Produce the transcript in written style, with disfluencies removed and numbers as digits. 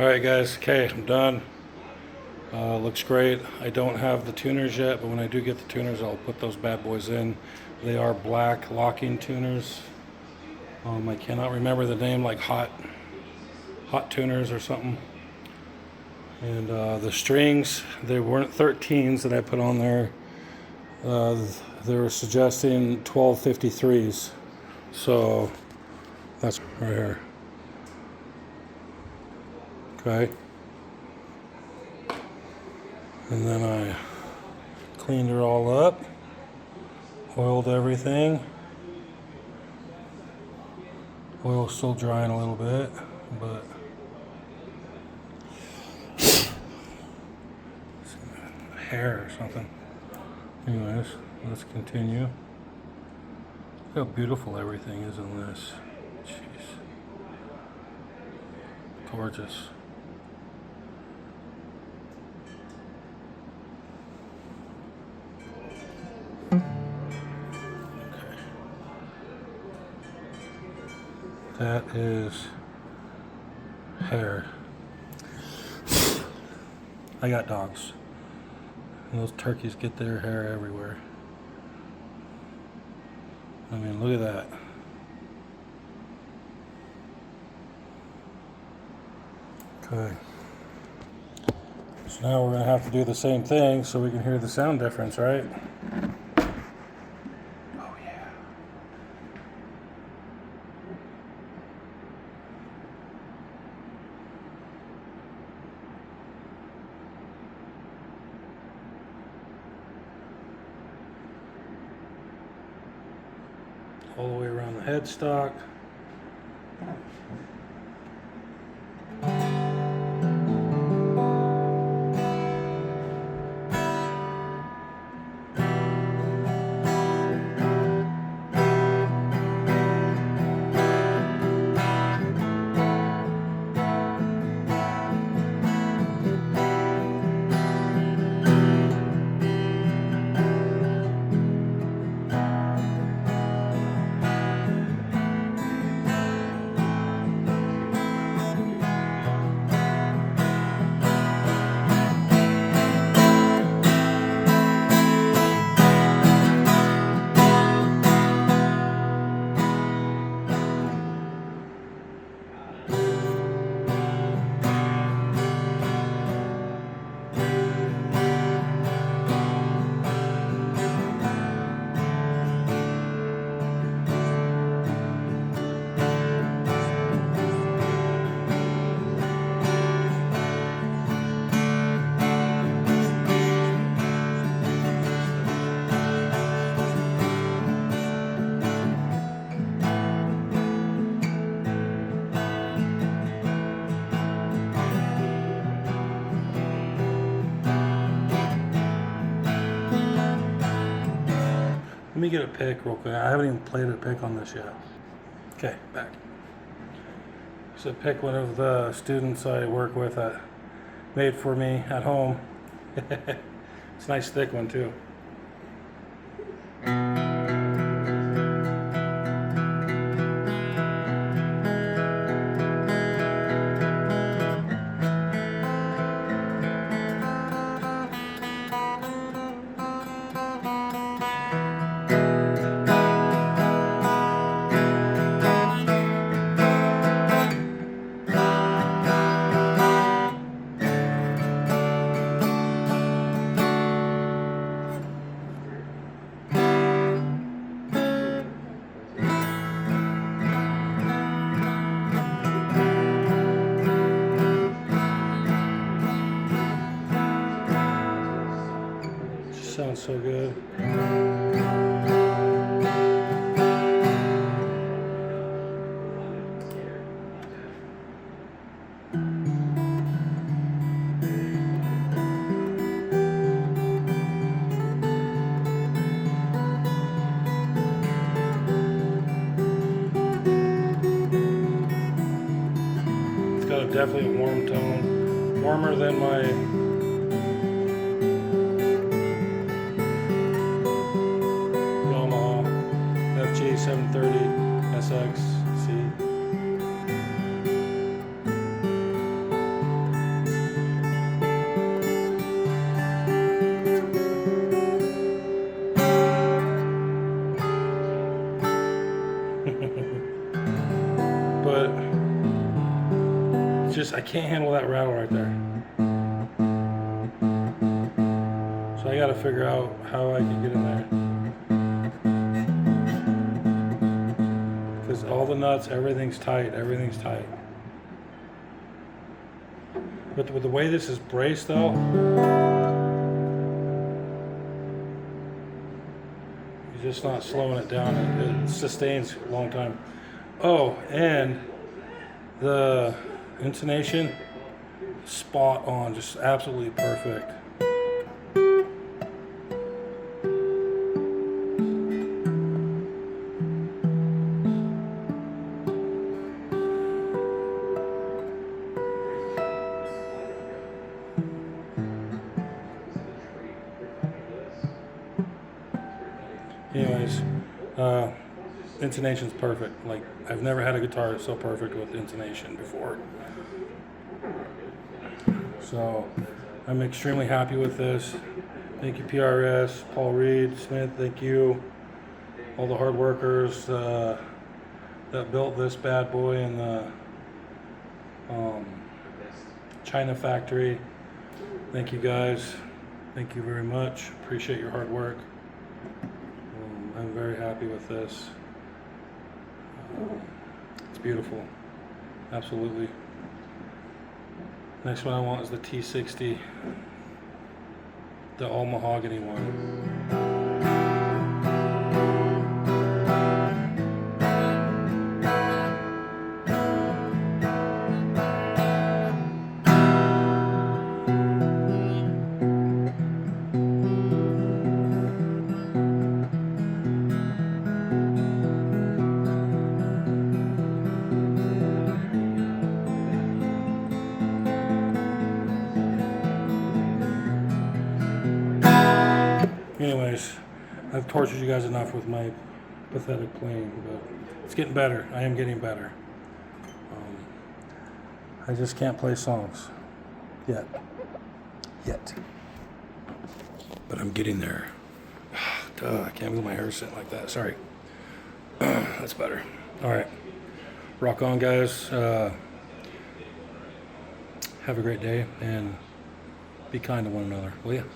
Alright guys, okay, I'm done. Looks great. I don't have the tuners yet, but when I do get the tuners, I'll put those bad boys in. They are black locking tuners. I cannot remember the name, like hot tuners or something. And the strings, they weren't 13s that I put on there. They were suggesting 1253s. So that's right here. Okay. And then I cleaned her all up, oiled everything. Oil's still drying a little bit, but hair or something. Anyways, let's continue. Look how beautiful everything is in this. Jeez. Gorgeous. That is hair. I got dogs. And those turkeys get their hair everywhere. I mean, look at that. Okay. So now we're going to have to do the same thing so we can hear the sound difference, right? Oh yeah. All the way around the headstock. Let me get a pick real quick. I haven't even played a pick on this yet. Okay, back. So pick one of the students I work with that made for me at home. It's a nice thick one too. Sounds so good. It's got definitely a warm tone, warmer than my A730 SX C. just, I can't handle that rattle right there. So I gotta figure out how I can get in there. Because all the nuts, everything's tight, everything's tight. But with the way this is braced though, you're just not slowing it down. It sustains a long time. Oh, and the intonation, spot on, just absolutely perfect. Anyways, intonation's perfect. Like, I've never had a guitar so perfect with intonation before. So I'm extremely happy with this. Thank you, PRS, Paul Reed, Smith, thank you. All the hard workers that built this bad boy in the China factory. Thank you guys. Thank you very much. Appreciate your hard work. I'm very happy with this. It's beautiful. Absolutely. Next one I want is the T60, the all mahogany one. Anyways, I've tortured you guys enough with my pathetic playing, but it's getting better. I am getting better. I just can't play songs yet. But I'm getting there. Duh, I can't move my hair sitting like that. Sorry. That's better. All right. Rock on, guys. Have a great day and be kind to one another, will you?